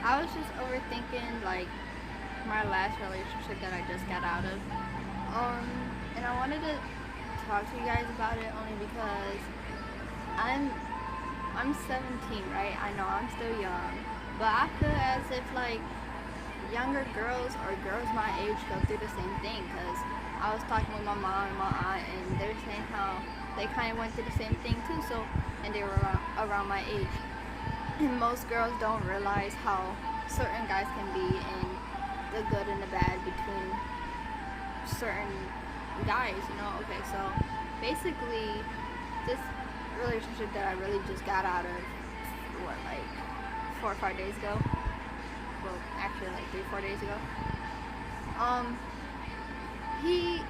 I was just overthinking like my last relationship that I just got out of. Um, and I wanted to talk to you guys about it only because I'm I'm 17, right? I know I'm still young, but I feel as if like younger girls or girls my age go through the same thing. Cause I was talking with my mom and my aunt, and they're saying how they kind of went through the same thing too. So, and they were around my age. And most girls don't realize how certain guys can be and the good and the bad between certain guys, you know. Okay, so basically, this relationship that I really just got out of, what, like 4 or 5 days ago? Well, actually, like 3, 4 days ago. Um, he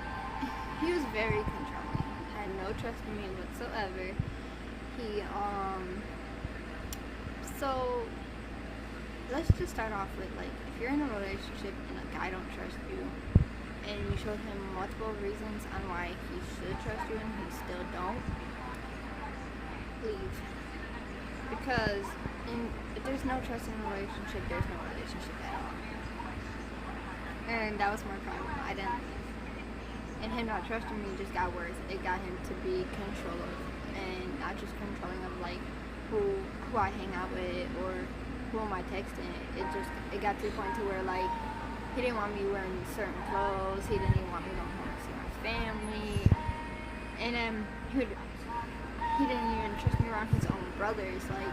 he was very controlling. Had no trust in me whatsoever. He so let's just start off with like if you're in a relationship and a guy don't trust you and you showed him multiple reasons on why he should trust you and he still don't, leave. Because if there's no trust in a relationship, there's no relationship at all. And that was my problem. I didn't leave. And him not trusting me just got worse. It got him to be controlling, and not just controlling of like who I hang out with or who am I texting. It got to the point to where like he didn't want me wearing certain clothes. He didn't even want me going home to see my family. And he didn't even trust me around his own brothers. Like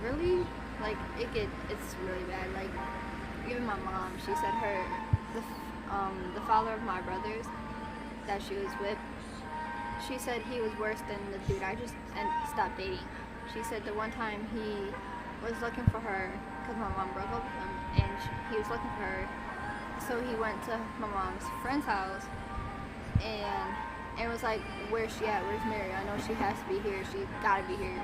really, like it's really bad. Like even my mom, she said the father of my brothers that she was with, she said he was worse than the dude I just stopped dating. She said the one time he was looking for her because my mom broke up with him, and he was looking for her. So he went to my mom's friend's house and was like, "Where's she at? Where's Mary? I know she has to be here. She gotta be here."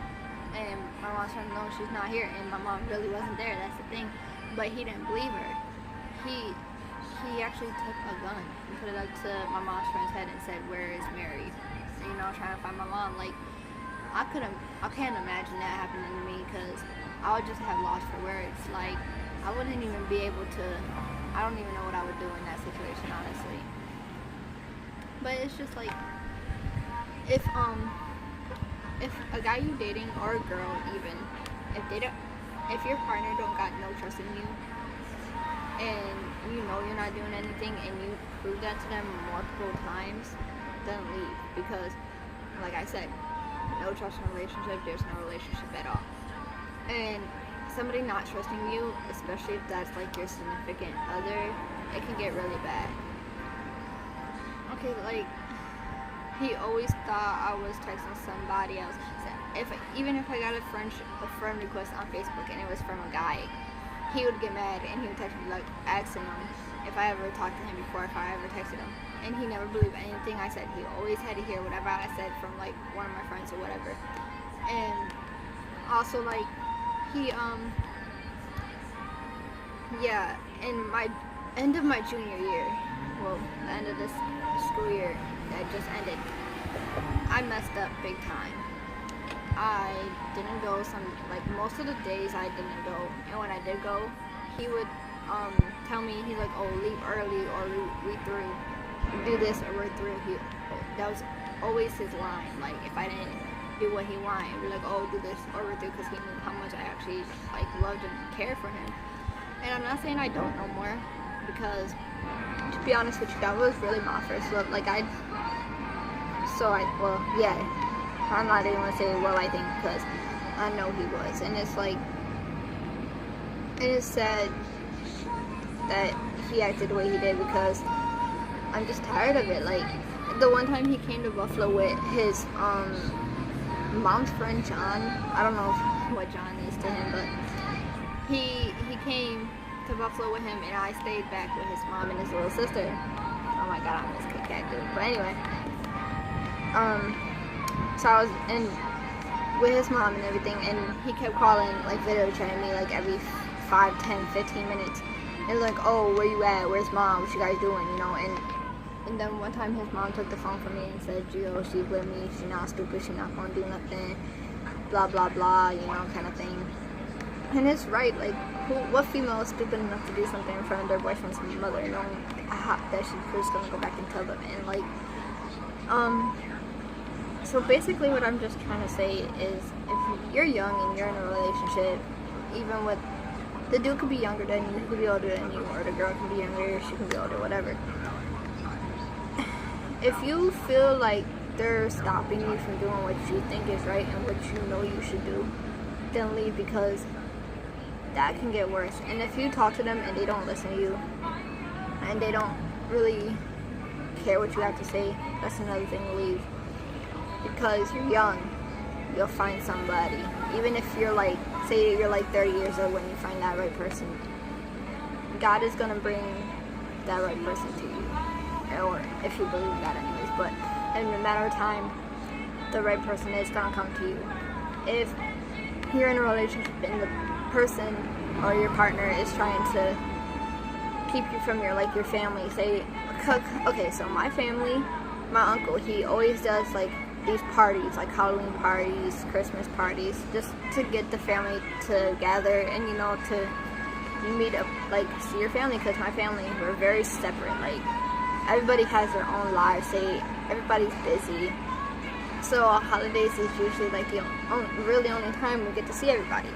And my mom's trying to know she's not here, and my mom really wasn't there. That's the thing. But he didn't believe her. He actually took a gun and put it up to my mom's friend's head and said, "Where is Mary?" You know, trying to find my mom. Like I can't imagine that happening to me because I would just have lost for words. Like I wouldn't even be able to. I don't even know what I would do in that situation, honestly. But it's just like if a guy you dating or a girl even if your partner don't got no trust in you and you know you're not doing anything and you prove that to them multiple times, then leave. Because like I said, no trust in a relationship, there's no relationship at all. And somebody not trusting you, especially if that's like your significant other, it can get really bad. Okay, like he always thought I was texting somebody else. Even if I got a friend request on Facebook and it was from a guy, he would get mad and he would text me like asking him if I ever talked to him before, if I ever texted him. And he never believed anything I said. He always had to hear whatever I said from like one of my friends or whatever. And also like he yeah, in my end of my junior year, well, the end of this school year that just ended, I messed up big time. I didn't go like most of the days I didn't go, and when I did go, he would tell me, he's like, "Oh, leave early or read through, do this or read through." That was always his line. Like if I didn't do what he wanted, he'd be like, "Oh, do this or read through," because he knew how much I actually like loved and cared for him. And I'm not saying I don't no more, because to be honest with you, that was really my first love. Like yeah, I'm not even gonna say well I think, because I know he was. And it's like, it is sad that he acted the way he did, because I'm just tired of it. Like the one time he came to Buffalo with his mom's friend John, I don't know what John is to him, but he came to Buffalo with him, and I stayed back with his mom and his little sister. Oh my god, I miss Kit Kat, dude. But anyway, so I was in with his mom and everything, and he kept calling, like video chatting me like every 5, 10, 15 minutes. And like, "Oh, where you at? Where's mom? What you guys doing?" You know, and then one time his mom took the phone from me and said, "Gio, she's with me. She's not stupid. She's not gonna do nothing. Blah blah blah. You know, kind of thing." And it's right, like, what female is stupid enough to do something in front of their boyfriend's mother, knowing that she's gonna go back and tell them? And like, so basically what I'm just trying to say is, if you're young and you're in a relationship, even with, the dude could be younger than you, he could be older than you, or the girl can be younger, she can be older, whatever. If you feel like they're stopping you from doing what you think is right and what you know you should do, then leave, because that can get worse. And if you talk to them and they don't listen to you, and they don't really care what you have to say, that's another thing to leave. Because you're young, you'll find somebody. Even if you're like, say you're like 30 years old when you find that right person, God is gonna bring that right person to you. Or if you believe that anyways, but in a matter of time, the right person is gonna come to you. If you're in a relationship and the person or your partner is trying to keep you from your family, say, okay, so my family, my uncle, he always does like these parties, like Halloween parties, Christmas parties, just to get the family together and, you know, to meet up, like, see your family, because my family, we're very separate, like, everybody has their own lives, say, everybody's busy, so holidays is usually like the really only time we get to see everybody.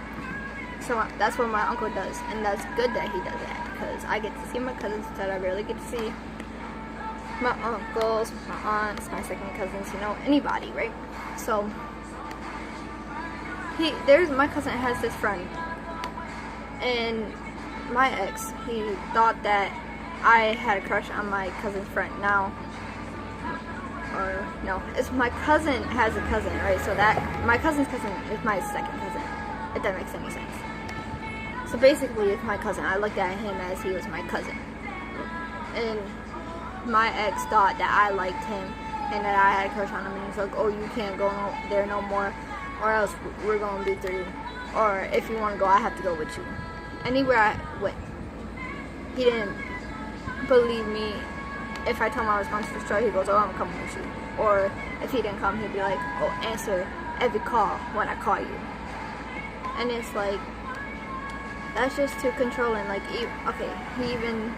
So that's what my uncle does, and that's good that he does that, because I get to see my cousins that I rarely get to see. My uncles, my aunts, my second cousins, you know, anybody, right? So my cousin has this friend, and my ex, he thought that I had a crush on my cousin's friend. Now, or no, it's my cousin has a cousin, right? So that my cousin's cousin is my second cousin, if that makes any sense. So basically, it's my cousin. I looked at him as he was my cousin, and my ex thought that I liked him and that I had a crush on him, and he's like, oh, you can't go there no more, or else we're gonna be through, or if you want to go, I have to go with you. Anywhere I went, he didn't believe me. If I told him I was going to the show, he goes, oh, I'm coming with you. Or if he didn't come, he'd be like, oh, answer every call when I call you. And it's like, that's just too controlling. Like, okay, he even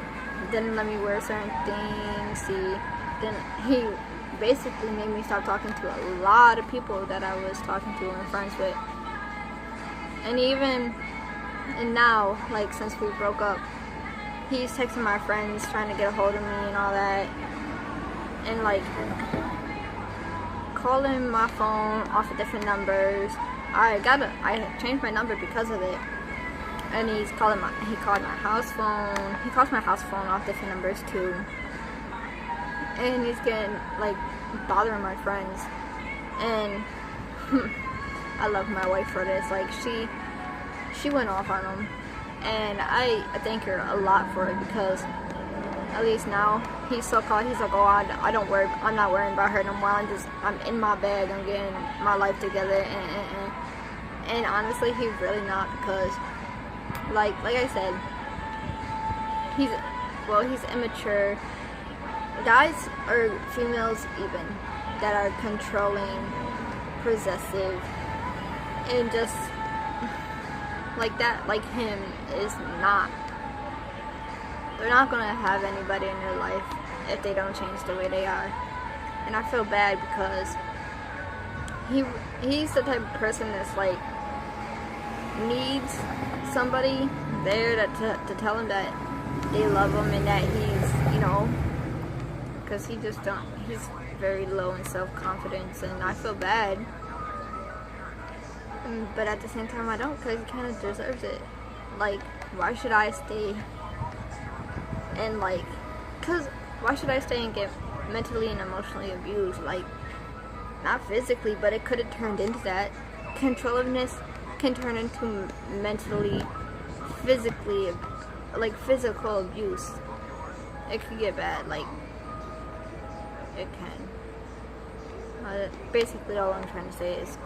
didn't let me wear certain things. He basically made me stop talking to a lot of people that I was talking to and friends with. And now, like, since we broke up, he's texting my friends trying to get a hold of me and all that, and like calling my phone off of different numbers. I changed my number because of it, and he called my house phone. He calls my house phone off different numbers too, and he's getting like bothering my friends. And I love my wife for this. Like, she went off on him, and I thank her a lot for it, because at least now he's so called. He's like, oh, I'm not worrying about her no more. I'm in my bed. I'm getting my life together, and honestly, he's really not, because like I said, he's immature. Guys or females even that are controlling, possessive, and just like that, like him, is not, they're not gonna have anybody in their life if they don't change the way they are. And I feel bad, because he's the type of person that's like needs somebody there to tell him that they love him, and that he's, you know, because he's very low in self-confidence, and I feel bad. But at the same time, I don't, because he kind of deserves it. Like, why should I stay and why should I stay and get mentally and emotionally abused? Like, not physically, but it could have turned into that. Controlledness can turn into mentally, physically, like physical abuse. It could get bad, like, it can. Basically, all I'm trying to say is,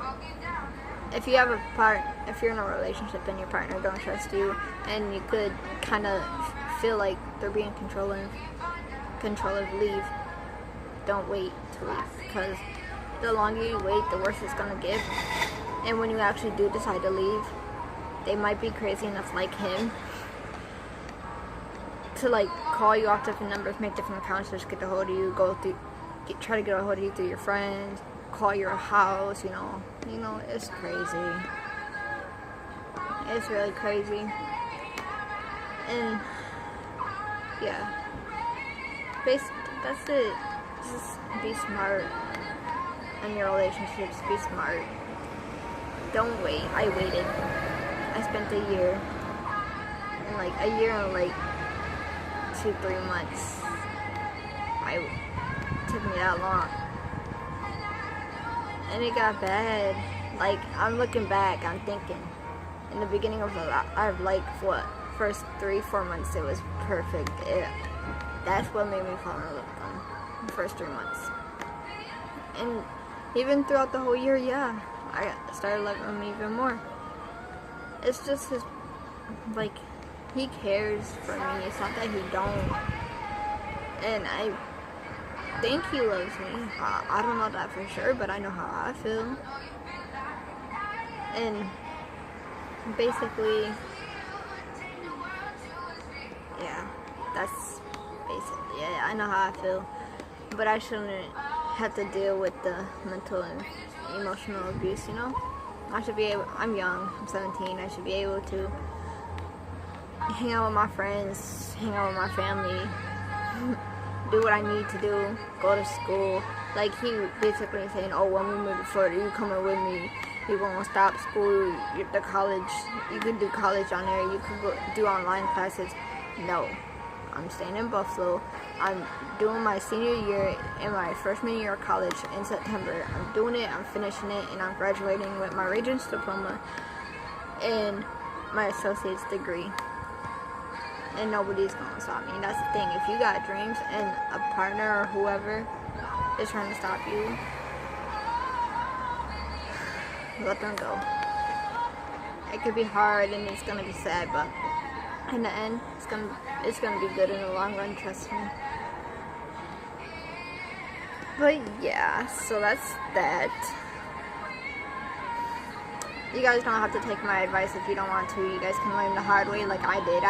if you're in a relationship and your partner don't trust you, and you could kind of feel like they're being controlling, leave. Don't wait to leave, because the longer you wait, the worse it's gonna get. And when you actually do decide to leave, they might be crazy enough like him to like call you off different numbers, make different accounts, just get a hold of you, try to get a hold of you through your friends, call your house, you know, it's crazy. It's really crazy. And yeah, that's it. Just be smart in your relationships. Be smart. Don't wait. I waited. I spent a year and like 2-3 months. It took me that long, and it got bad. Like, I'm looking back, I'm thinking in the beginning of first 3-4 months it was perfect. That's what made me fall in love with them, the first 3 months. And even throughout the whole year, yeah, I started loving him even more. It's just like, he cares for me. It's not that he don't. And I think he loves me. I don't know that for sure, but I know how I feel. And basically, yeah, that's basically it. I know how I feel, but I shouldn't have to deal with the mental and emotional abuse, you know? I'm young, I'm 17, I should be able to hang out with my friends, hang out with my family, do what I need to do, go to school. Like, he basically saying, oh, when we move to Florida, you coming with me, you won't stop school, the college, you could do college on there, you could go do online classes. No, I'm staying in Buffalo. I'm doing my senior year in my freshman year of college in September. I'm doing it, I'm finishing it, and I'm graduating with my Regents diploma and my associate's degree. And nobody's gonna stop me. And that's the thing. If you got dreams and a partner or whoever is trying to stop you, let them go. It could be hard and it's gonna be sad, but in the end, it's gonna be good in the long run. Trust me. But yeah, so that's that. You guys don't have to take my advice if you don't want to. You guys can learn the hard way like I did.